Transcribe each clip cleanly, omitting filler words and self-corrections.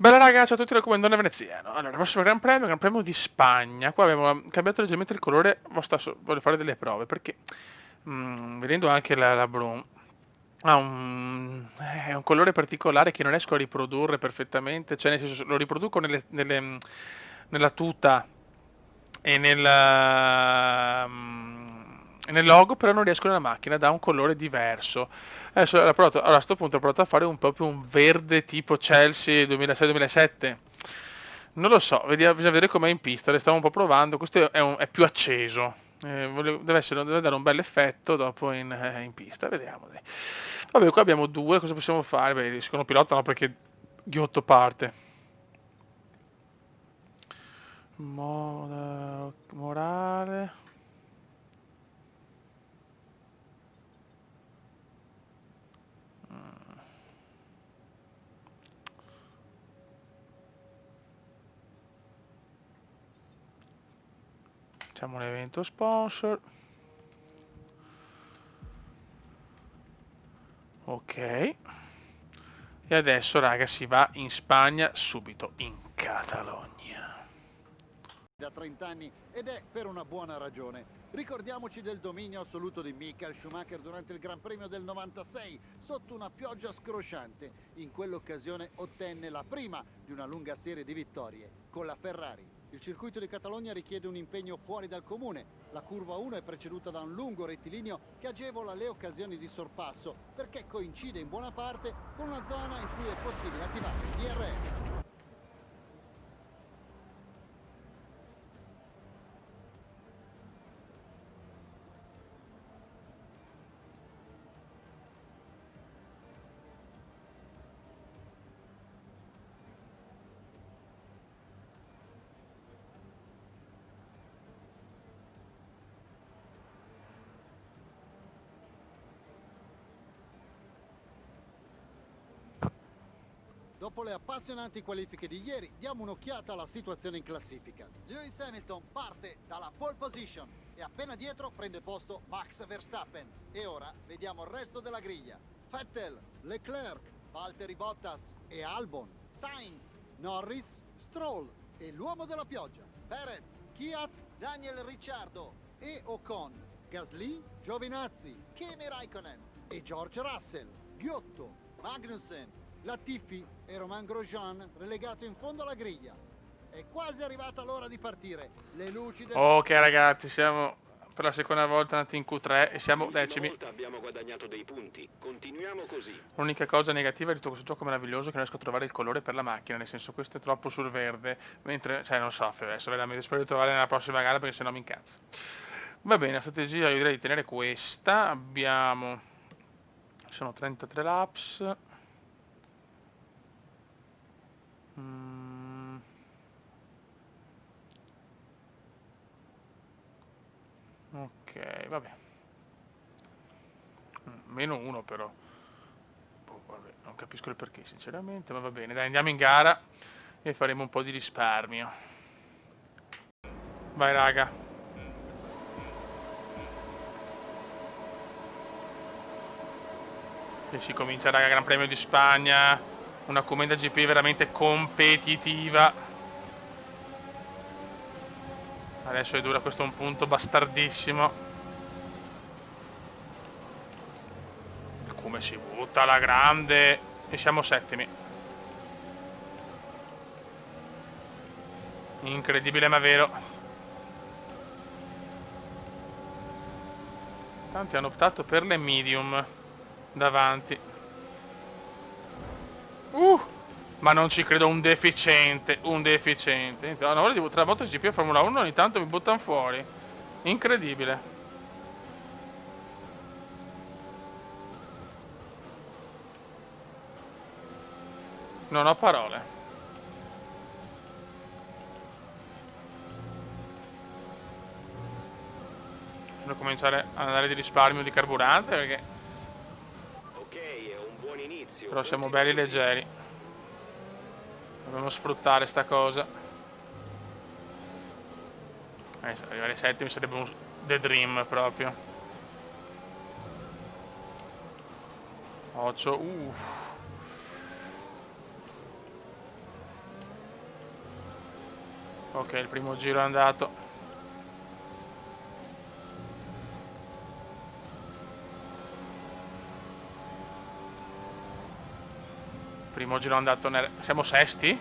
Bella raga, ciao a tutti, raccomandone veneziano. Allora, il prossimo Gran Premio di Spagna. Qua abbiamo cambiato leggermente il colore, ma voglio fare delle prove, perché vedendo anche la Brum, è un colore particolare che non riesco a riprodurre perfettamente, cioè nel senso lo riproduco nella tuta e nel logo, però non riesco nella macchina, dà un colore diverso. Adesso allora, a sto punto ho provato a fare proprio un verde tipo Chelsea 2006-2007. Non lo so, bisogna vedere com'è in pista, le stavo un po' provando, questo è più acceso. Deve dare un bel effetto dopo in pista, vediamo. Dai. Vabbè, qua abbiamo due, cosa possiamo fare? Beh, il secondo pilota no, perché Ghiotto parte. Morale. Facciamo un evento sponsor. Ok. E adesso raga si va in Spagna subito, in Catalogna. Da 30 anni ed è per una buona ragione. Ricordiamoci del dominio assoluto di Michael Schumacher durante il Gran Premio del 96 sotto una pioggia scrosciante. In quell'occasione ottenne la prima di una lunga serie di vittorie con la Ferrari. Il circuito di Catalogna richiede un impegno fuori dal comune. La curva 1 è preceduta da un lungo rettilineo che agevola le occasioni di sorpasso perché coincide in buona parte con una zona in cui è possibile attivare il DRS. Dopo le appassionanti qualifiche di ieri, diamo un'occhiata alla situazione in classifica. Lewis Hamilton parte dalla pole position e appena dietro prende posto Max Verstappen. E ora vediamo il resto della griglia. Vettel, Leclerc, Valtteri Bottas e Albon, Sainz, Norris, Stroll e l'uomo della pioggia, Perez, Kvyat, Daniel Ricciardo e Ocon, Gasly, Giovinazzi, Kimi Raikkonen e George Russell, Ghiotto, Magnussen, Latifi e Romain Grosjean relegato in fondo alla griglia. È quasi arrivata l'ora di partire. Le luci del... Ok ragazzi, siamo per la seconda volta andati in Q3 e siamo L'ultima decimi. volta abbiamo guadagnato dei punti. Continuiamo così. L'unica cosa negativa di tutto questo gioco meraviglioso è che non riesco a trovare il colore per la macchina, nel senso questo è troppo sul verde, mentre, cioè non so, adesso veramente spero di trovare nella prossima gara perché sennò mi incazzo. Va bene, la strategia io direi di tenere questa, abbiamo, sono 33 laps. Mm. Ok, vabbè. Meno uno però. Boh, vabbè, non capisco il perché sinceramente, ma va bene. Dai, andiamo in gara e faremo un po' di risparmio. Vai raga. E si comincia raga, Gran Premio di Spagna. Una commenda GP veramente competitiva. Adesso è dura, questo è un punto bastardissimo. Come si butta alla grande. E siamo settimi. Incredibile ma vero. Tanti hanno optato per le medium davanti. Ma non ci credo, un deficiente, un deficiente. No, una volta tra MotoGP e Formula 1 ogni tanto mi buttano fuori. Incredibile. Non ho parole. Devo cominciare ad andare di risparmio di carburante perché Ok, è un buon inizio. però siamo Continua belli così. leggeri. Dobbiamo sfruttare sta cosa. Arrivare ai settimi sarebbe un the dream proprio. 8. Ok, il primo giro è andato. Primo giro è andato siamo sesti?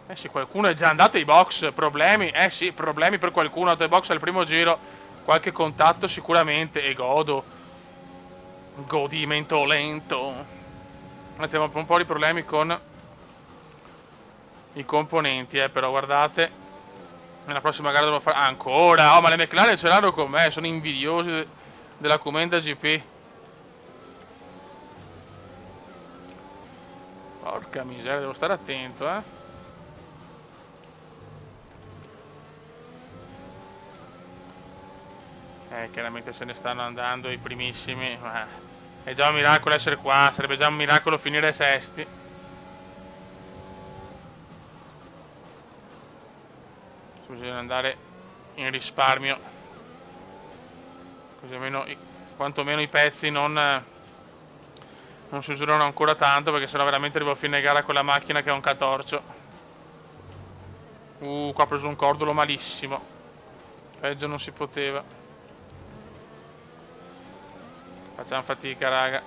Eh sì, qualcuno è già andato ai box, problemi? Eh sì, problemi per qualcuno è andato ai box al primo giro. Qualche contatto sicuramente e godimento lento. Abbiamo un po' di problemi con i componenti, però guardate, nella prossima gara devo fare ancora. Oh, ma le McLaren ce l'hanno con me, sono invidiosi della Commenda GP. Porca miseria, devo stare attento, chiaramente se ne stanno andando i primissimi, ma è già un miracolo essere qua, sarebbe già un miracolo finire sesti. Bisogna andare in risparmio, così almeno quantomeno i pezzi non si usurano ancora tanto, perché sennò veramente arrivo a fine gara con la macchina che è un catorcio. Qua ho preso un cordolo malissimo, peggio non si poteva. Facciamo fatica, raga.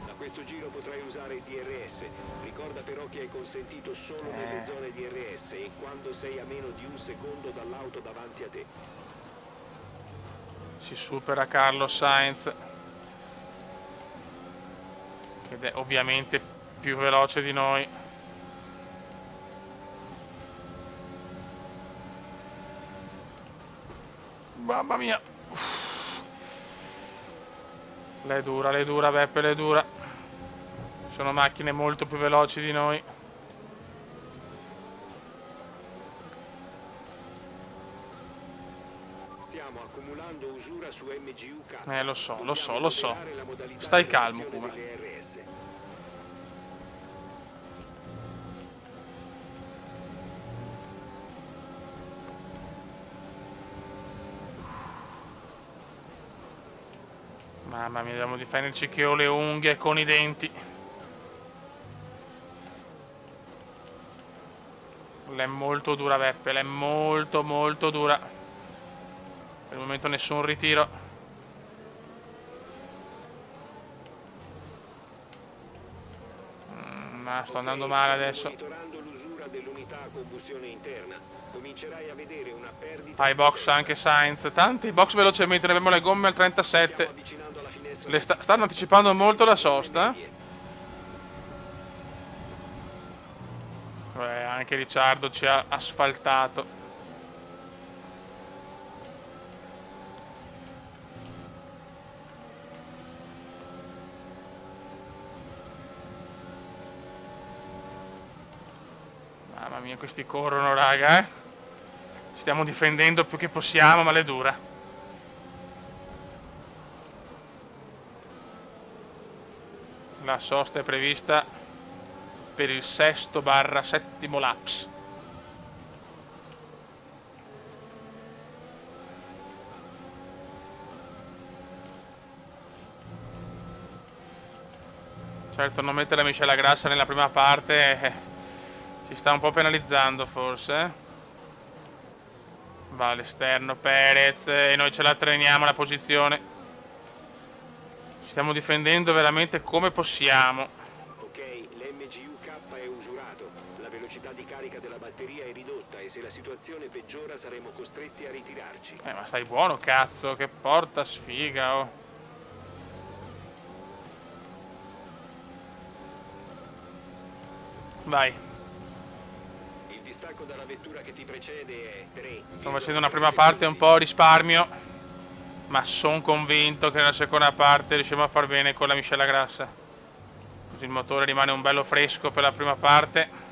Da questo giro potrai usare il DRS. Ricorda però che è consentito solo nelle zone DRS e quando sei a meno di un secondo dall'auto davanti a te. Si supera Carlos Sainz, ed è ovviamente più veloce di noi. Mamma mia. L'è dura Beppe, l'è dura. Sono macchine molto più veloci di noi. Stiamo accumulando usura su MGUK. Lo so. Dobbiamo moderare la modalità Stai di calmo, reazione Kuma. delle RS. Mamma mia, dobbiamo difenderci che ho le unghie con i denti. L'è molto dura Beppe, l'è molto dura. Per il momento nessun ritiro. Ma sto andando male adesso. Monitorando l'usura dell'unità a combustione interna, comincerai a vedere una perdita. Ai box anche Sainz. Tanti box velocemente, ne abbiamo le gomme al 37. Avvicinando alla finestra Le stanno anticipando molto la sosta. Anche Ricciardo ci ha asfaltato. Mamma mia, questi corrono, raga, Ci stiamo difendendo più che possiamo, ma le dura. La sosta è prevista per il 6/7 laps. Certo, non mettere la miscela grassa nella prima parte ci sta un po' penalizzando forse. Va all'esterno Perez e noi ce la treniamo la posizione. Ci stiamo difendendo veramente come possiamo. Ok, l'MGUK è usurato. La velocità di carica della batteria è ridotta e se la situazione peggiora saremo costretti a ritirarci. Ma stai buono, cazzo, che porta sfiga, oh. Vai. Il distacco dalla vettura che ti precede è 3. Stiamo facendo una prima parte un po' risparmio, ma sono convinto che nella seconda parte riusciamo a far bene con la miscela grassa. Così il motore rimane un bello fresco per la prima parte.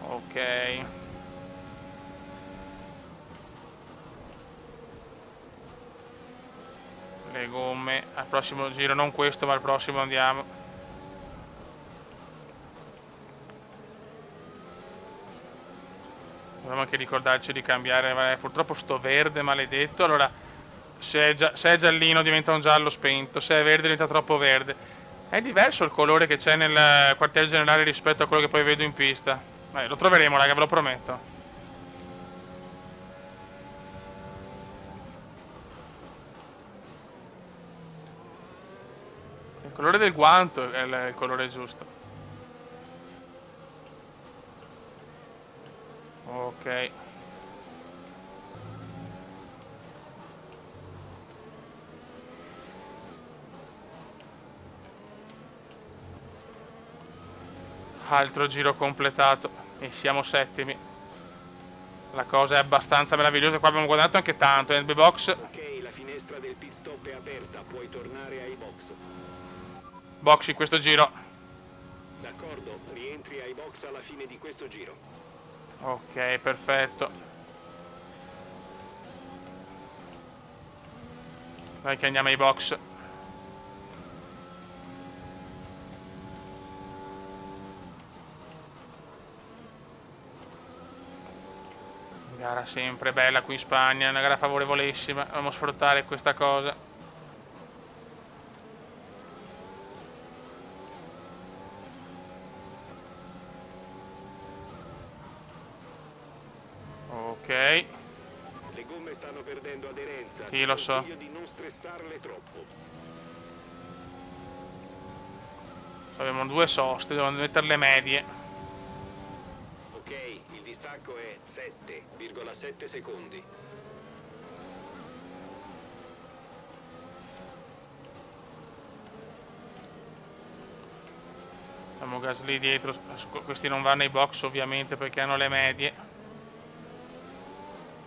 Ok. Le gomme al prossimo giro, non questo ma al prossimo andiamo. Dobbiamo anche ricordarci di cambiare, purtroppo sto verde maledetto. Allora, se è giallino diventa un giallo spento, se è verde diventa troppo verde. È diverso il colore che c'è nel quartier generale rispetto a quello che poi vedo in pista. Lo troveremo, raga, ve lo prometto. Il colore del guanto è il colore giusto. Ok. Altro giro completato e siamo settimi. La cosa è abbastanza meravigliosa, qua abbiamo guadagnato anche tanto. NB box. Ok, la finestra del pit stop è aperta, puoi tornare ai box. Box in questo giro. D'accordo, rientri ai box alla fine di questo giro. Ok, perfetto. Dai che andiamo ai box. Gara sempre bella qui in Spagna, una gara favorevolissima. Dobbiamo sfruttare questa cosa. Ok. Le gomme stanno perdendo aderenza. Sì, lo so. Consiglio di non stressarle troppo. Abbiamo due soste, dobbiamo mettere le medie. Ok, il distacco è 7,7 secondi. Abbiamo Gasly dietro, questi non vanno ai box ovviamente perché hanno le medie.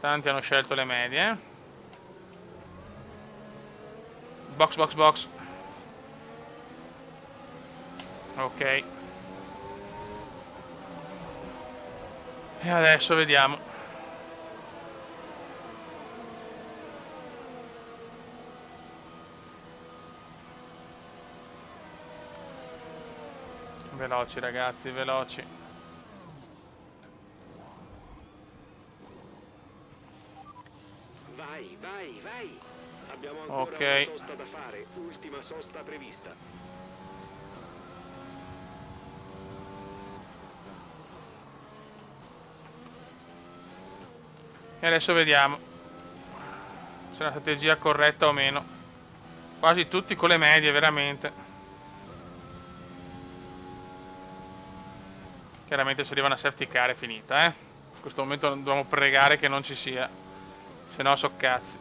Tanti hanno scelto le medie. Box, box, box. Ok. E adesso vediamo. Veloci ragazzi, veloci. Vai, vai, vai! Abbiamo ancora Ok. una sosta da fare, ultima sosta prevista. E adesso vediamo se è una strategia corretta o meno. Quasi tutti con le medie, veramente. Chiaramente se arriva una safety car è finita, In questo momento dobbiamo pregare che non ci sia. Se no so cazzi.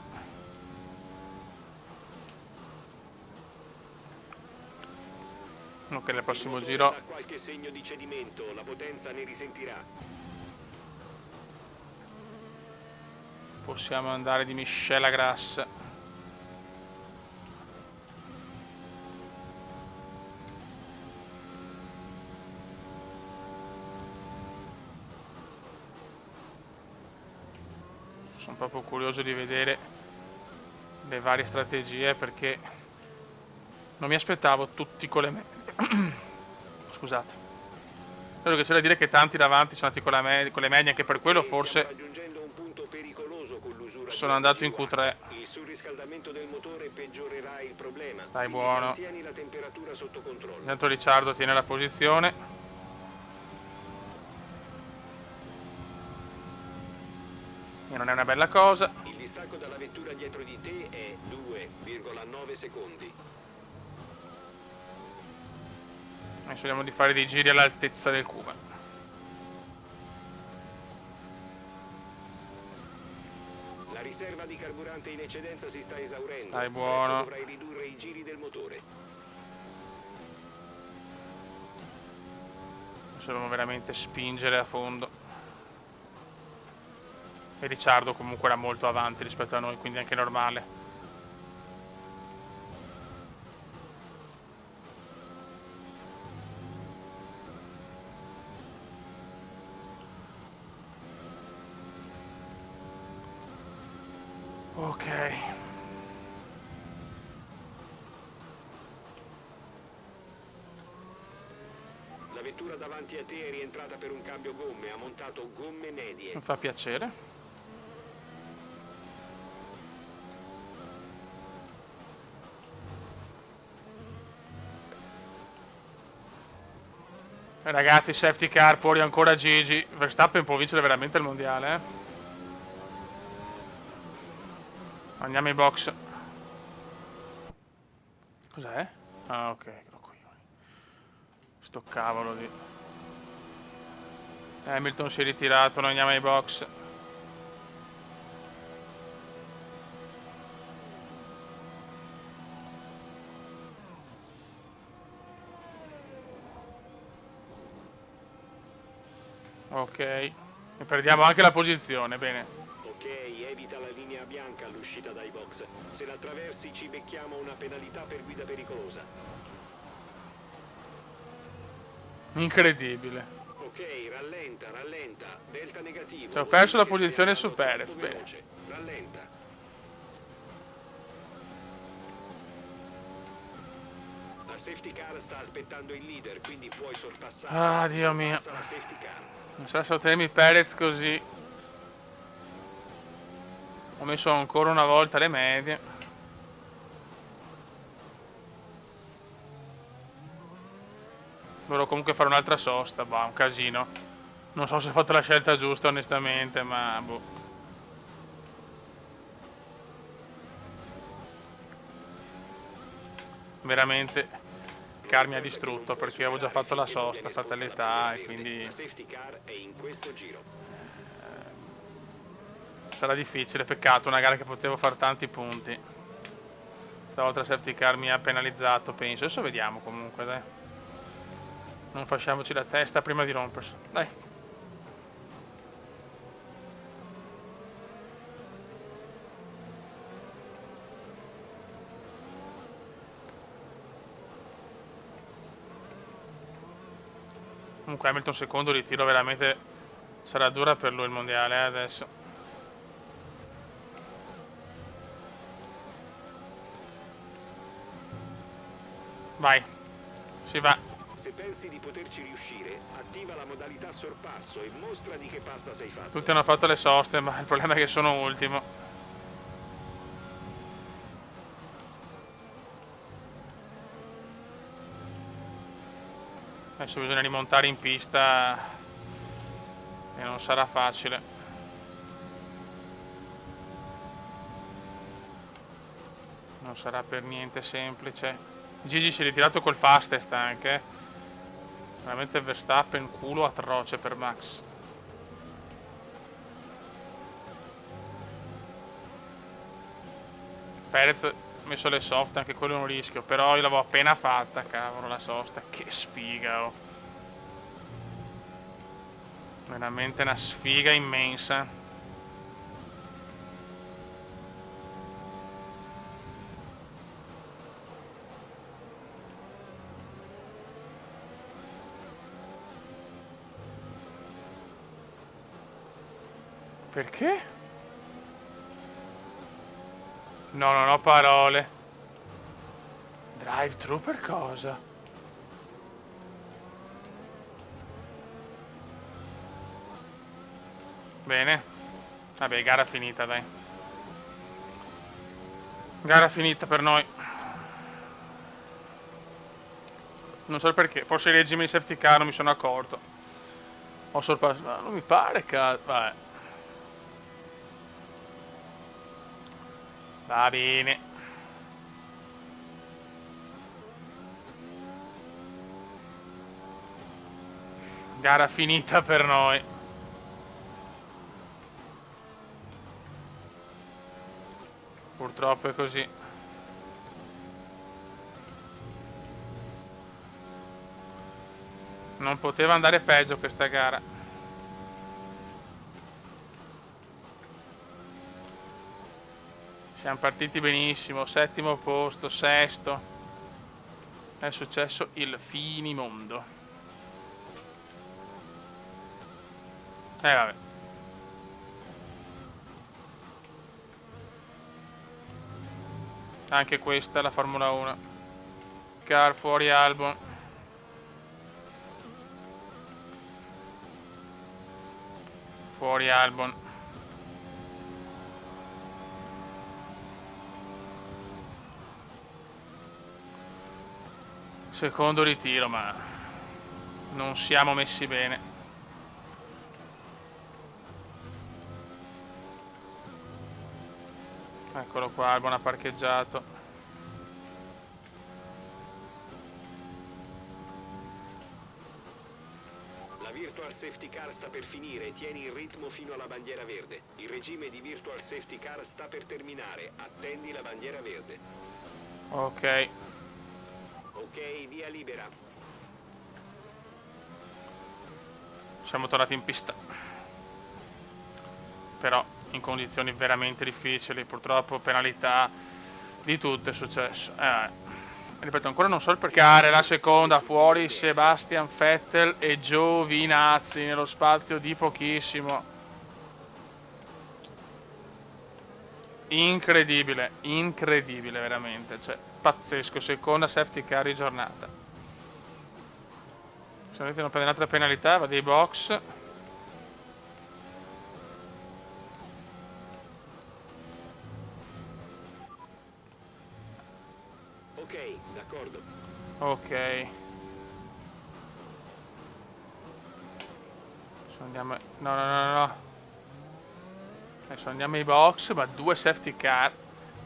Ok, nel prossimo Il motore giro dà qualche segno di cedimento, la potenza ne risentirà. possiamo andare di miscela grassa. Sono proprio curioso di vedere le varie strategie perché non mi aspettavo tutti con le medie. Scusate. Credo che c'è da dire che tanti davanti sono andati con le medie, anche per quello Stiamo forse raggiungendo un punto pericoloso con l'usura sono di andato in MG1. Q3. Il surriscaldamento del motore peggiorerà il problema. Stai quindi buono. mantieni la temperatura sotto controllo. Intanto Ricciardo tiene la posizione. E non è una bella cosa. Il distacco dalla vettura dietro di te è 2,9 secondi. Adesso vediamo di fare dei giri all'altezza del Cuba. La riserva di carburante in eccedenza si sta esaurendo. Stai Presto buono. dovrai ridurre i giri del motore. Adesso dobbiamo veramente spingere a fondo. E Ricciardo comunque era molto avanti rispetto a noi, quindi è anche normale. Ok. La vettura davanti a te è rientrata per un cambio gomme, ha montato gomme medie. Mi fa piacere. Ragazzi, safety car, fuori ancora Gigi. Verstappen può vincere veramente il mondiale, eh. Andiamo ai box. Cos'è? Ah, ok, che coglioni. Sto cavolo di... Hamilton si è ritirato, noi andiamo ai box. Ok. E perdiamo anche la posizione, bene. Ok, evita la linea bianca all'uscita dai box. Se la attraversi ci becchiamo una penalità per guida pericolosa. Incredibile. Ok, rallenta, rallenta. Delta negativo. Cioè, ho perso la Che stai posizione su andando Perez, troppo bene. veloce. Rallenta. La safety car sta aspettando il leader, quindi puoi sorpassare. Ah, Dio mio. Sorpassa la safety car. Non sa saltarmi Perez così. Ho messo ancora una volta le medie. Dovrò comunque fare un'altra sosta, bah, un casino. Non so se ho fatto la scelta giusta onestamente, ma boh. Veramente il car mi ha distrutto perché avevo già fatto la sosta satellità e quindi La safety car è in questo giro. sarà difficile, peccato, una gara che potevo fare tanti punti. Stavolta il safety car mi ha penalizzato, penso. Adesso vediamo comunque, dai. Non facciamoci la testa prima di rompersi. Dai. Comunque Hamilton secondo ritiro, veramente sarà dura per lui il mondiale adesso. Vai, si va. Se pensi di poterci riuscire, attiva la modalità sorpasso e mostra di che pasta sei fatto. Tutti hanno fatto le soste, ma il problema è che sono ultimo. Adesso bisogna rimontare in pista e non sarà facile. Non sarà per niente semplice. Gigi si è ritirato col fastest anche. Veramente Verstappen culo atroce per Max. Perez ha messo le soft, anche quello è un rischio, però io l'avevo appena fatta, cavolo, la sosta, che sfiga, oh. Veramente una sfiga immensa. Perché? No, non ho parole. Drive thru per cosa? Bene. Vabbè, gara finita, dai. Gara finita per noi. Non so perché, forse il regime di safety car non mi sono accorto. Ho sorpassato. Ma non mi pare, cazzo. Vabbè. Va bene. Gara finita per noi. Purtroppo è così. Non poteva andare peggio questa gara. Siamo partiti benissimo, settimo posto, sesto. È successo il finimondo. Vabbè. Anche questa è la Formula 1. Car fuori Albon. Fuori Albon. Secondo ritiro, ma non siamo messi bene. Eccolo qua, Albon ha parcheggiato. La Virtual Safety Car sta per finire, tieni il ritmo fino alla bandiera verde. Il regime di Virtual Safety Car sta per terminare, attendi la bandiera verde. Ok. Ok, via libera. Siamo tornati in pista. Però in condizioni veramente difficili, purtroppo penalità di tutto è successo. Ripeto, ancora non so il perché. La seconda, fuori Sebastian Vettel e Giovinazzi nello spazio di pochissimo. Incredibile, incredibile veramente, cioè pazzesco, seconda safety car di giornata. Se avete non prendere un'altra penalità, va dei box. Ok, d'accordo. Ok. Andiamo. No. Adesso andiamo ai box, ma 2 safety car,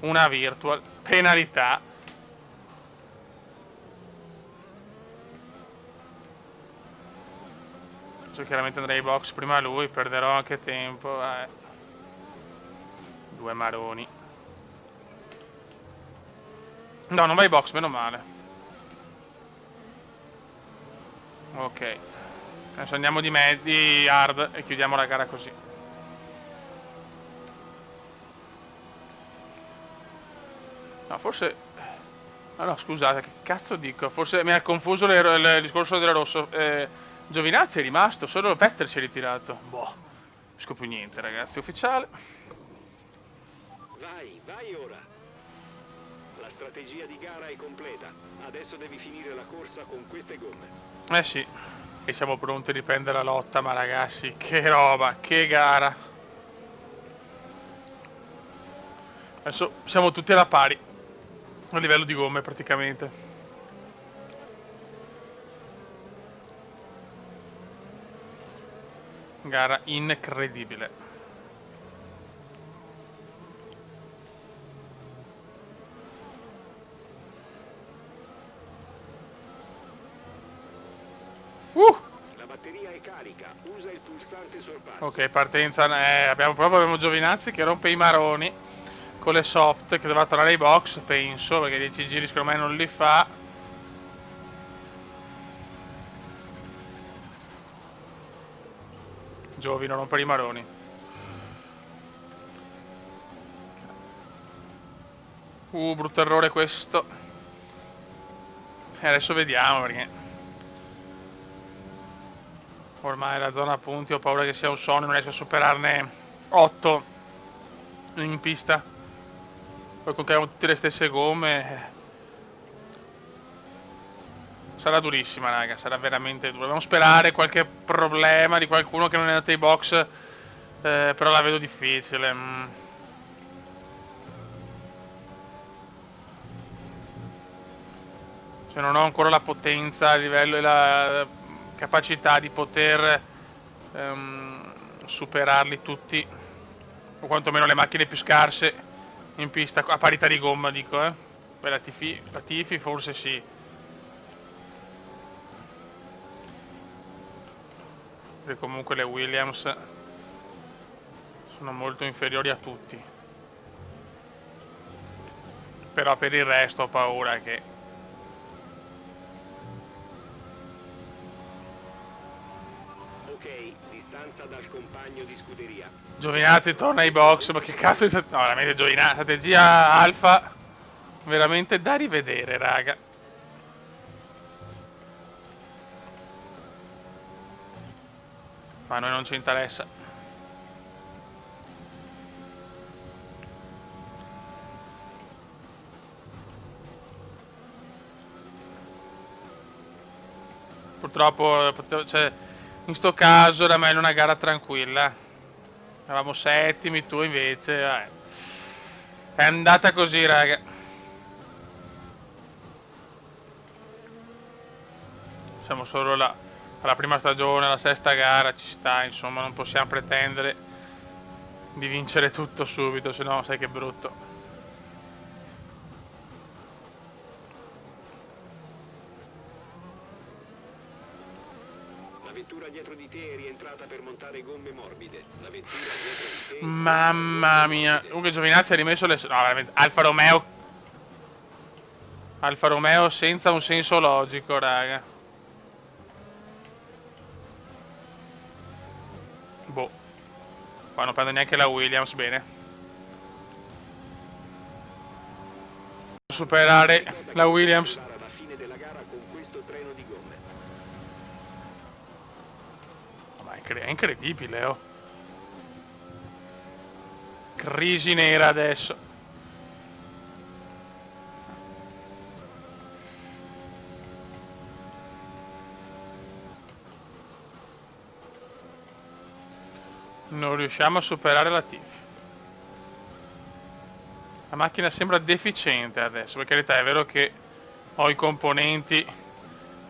una virtual, penalità. Adesso chiaramente andrei ai box prima lui, perderò anche tempo. 2 maroni. No, non vai ai box, meno male. Ok. Adesso andiamo di hard e chiudiamo la gara così. No, forse... no, scusate, che cazzo dico? Forse mi ha confuso il discorso del rosso. Giovinazzi è rimasto, solo Vettel si è ritirato. Boh, non capisco più niente, ragazzi. Ufficiale. Vai ora. La strategia di gara è completa. Adesso devi finire la corsa con queste gomme. Sì. E siamo pronti a riprendere la lotta, ma ragazzi, che roba, che gara. Adesso siamo tutti alla pari. A livello di gomme, praticamente. Gara incredibile. La batteria è carica, usa il pulsante sorpasso. Ok, partenza. Abbiamo Giovinazzi che rompe i maroni con le soft, che doveva tornare ai box, penso, perché 10 giri secondo me non li fa. Giovi, non rompere i maroni. Brutto errore questo. E adesso vediamo, perché ormai la zona punti ho paura che sia un sogno, non riesco a superarne 8 in pista. Poi con che abbiamo tutte le stesse gomme sarà durissima, raga, sarà veramente dura. Dobbiamo sperare qualche problema di qualcuno che non è andato ai box, però la vedo difficile. Cioè non ho ancora la potenza a livello e la capacità di poter superarli tutti, o quantomeno le macchine più scarse in pista, a parità di gomma dico, Per la Tifi forse sì. Perché comunque le Williams sono molto inferiori a tutti. Però per il resto ho paura che... distanza dal compagno di scuderia. Giovinazzi torna ai box, ma che cazzo di... No, veramente Giovinazzi, strategia alfa veramente da rivedere, raga. Ma a noi non ci interessa. Purtroppo, cioè, in sto caso era meglio una gara tranquilla. Eravamo settimi, tu invece... È andata così, raga. Siamo solo alla prima stagione, alla sesta gara, ci sta, insomma, non possiamo pretendere di vincere tutto subito, se no sai che brutto. La vettura dietro di te è rientrata per montare gomme morbide. La vettura dietro di te... Mamma mia. Comunque Giovinazzi ha rimesso le... No, veramente. Alfa Romeo senza un senso logico, raga. Boh. Qua non prende neanche la Williams, bene. Superare la Williams. alla fine della gara con questo treno di gomme. Ma è incredibile, oh. Crisi nera adesso. Non riusciamo a superare la Tifi. La macchina sembra deficiente adesso, per carità è vero che ho i componenti...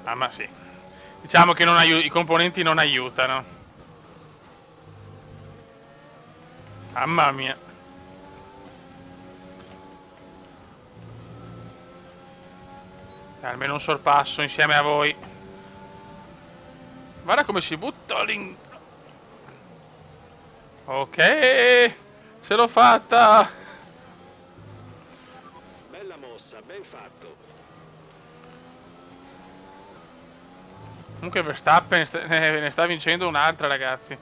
Ah ma sì. Diciamo che i componenti non aiutano. Mamma mia. Almeno un sorpasso insieme a voi. Guarda come si butta lì. Ok, ce l'ho fatta. Bella mossa, ben fatto. Comunque Verstappen ne sta vincendo un'altra, ragazzi.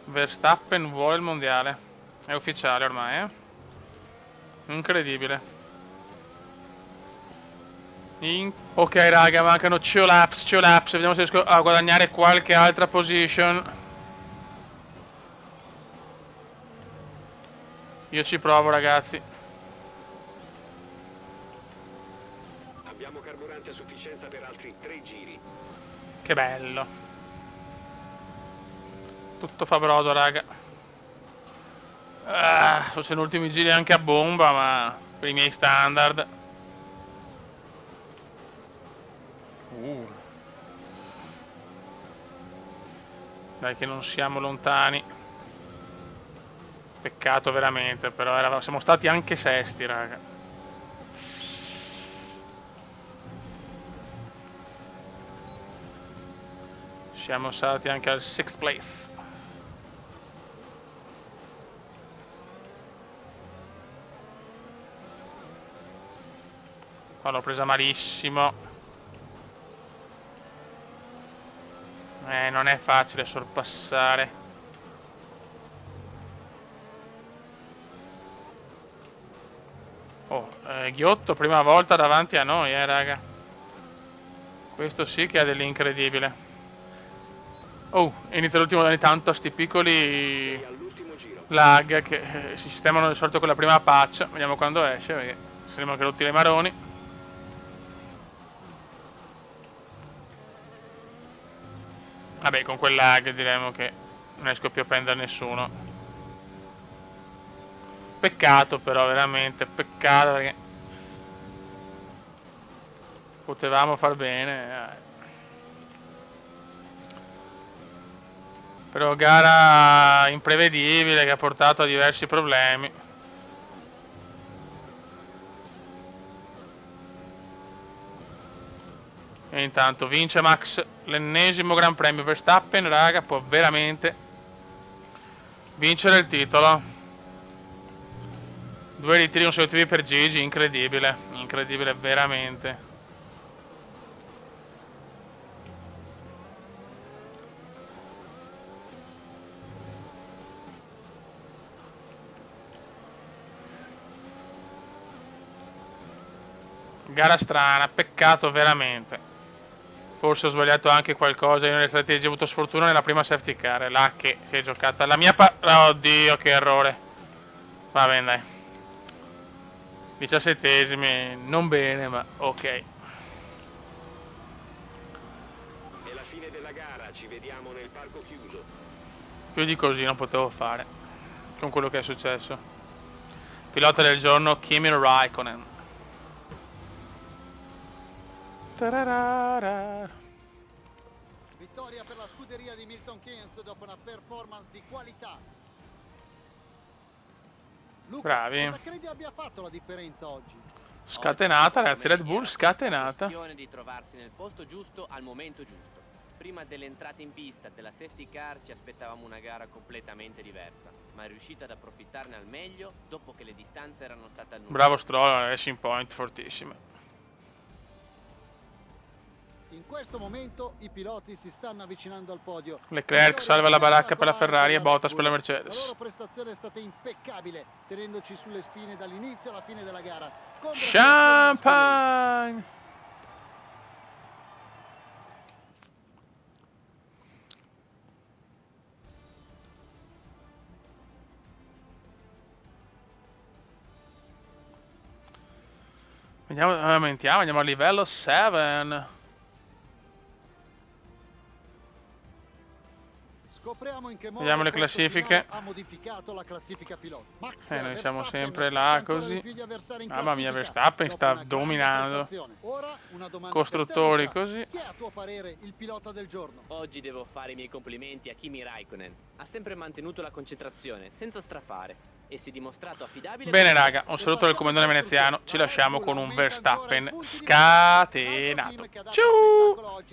Verstappen vuole il mondiale. È ufficiale ormai, Incredibile. Ok raga, mancano 2 laps. Vediamo se riesco a guadagnare qualche altra position. Io ci provo, ragazzi. Abbiamo carburante a sufficienza per altri 3 giri. Che bello. Tutto fa brodo, raga. Forse negli ultimi giri anche a bomba, ma per i miei standard. Dai che non siamo lontani. Peccato veramente, però siamo stati anche sesti, raga. Siamo stati anche al 6th place. L'ho presa malissimo. Non è facile sorpassare. Ghiotto prima volta davanti a noi, raga. Questo sì che è dell'incredibile. Inizia l'ultimo ogni tanto a sti piccoli lag che si sistemano di solito con la prima patch. Vediamo quando esce, perché saremo anche rotti le maroni. Vabbè, con quel lag diremo che non riesco più a prendere nessuno. Peccato però, veramente, peccato perché potevamo far bene. Però gara imprevedibile che ha portato a diversi problemi. E intanto vince Max l'ennesimo Gran Premio. Verstappen, raga, può veramente vincere il titolo. 2 ritiri consecutivi per Gigi, incredibile, incredibile veramente. Gara strana, peccato veramente. Forse ho sbagliato anche qualcosa, io nelle strategie ho avuto sfortuna nella prima safety car, è là che si è giocata la mia oddio che errore. Va bene dai. 17esimi, non bene ma ok. È la fine della gara, ci vediamo nel parco chiuso. Più di così non potevo fare. con quello che è successo. Pilota del giorno Kimi Raikkonen. Tararara. Vittoria per la scuderia di Milton Keynes dopo una performance di qualità. Luca, Bravi. cosa credi abbia fatto la differenza oggi? Scatenata, ragazzi, Red Bull scatenata. Questione di trovarsi nel posto giusto al momento giusto. Prima dell'entrata in pista della safety car ci aspettavamo una gara completamente diversa, ma è riuscita ad approfittarne al meglio dopo che le distanze erano state annullate. Bravo Stroll, Racing Point fortissime. In questo momento i piloti si stanno avvicinando al podio. Leclerc salva la baracca per la Ferrari e Bottas per la La Mercedes. loro prestazione è stata impeccabile, tenendoci sulle spine dall'inizio alla fine della gara. Champagne! Andiamo a livello 7. Scopriamo in che modo Vediamo le questo classifiche. finale ha modificato la classifica piloti. Max Noi siamo Verstappen sempre sta là ancora così. di più gli avversari in Mamma mia, classifica, Verstappen dopo sta una grande dominando. prestazione. Ora una domanda Costruttori per te, Luca. così. Chi è a tuo parere il pilota del giorno? Oggi devo fare i miei complimenti a Kimi Raikkonen. Ha sempre mantenuto la concentrazione, senza strafare, e si è dimostrato affidabile. Bene raga, un saluto dal comandante veneziano. Ci lasciamo con un Verstappen scatenato. Ciao!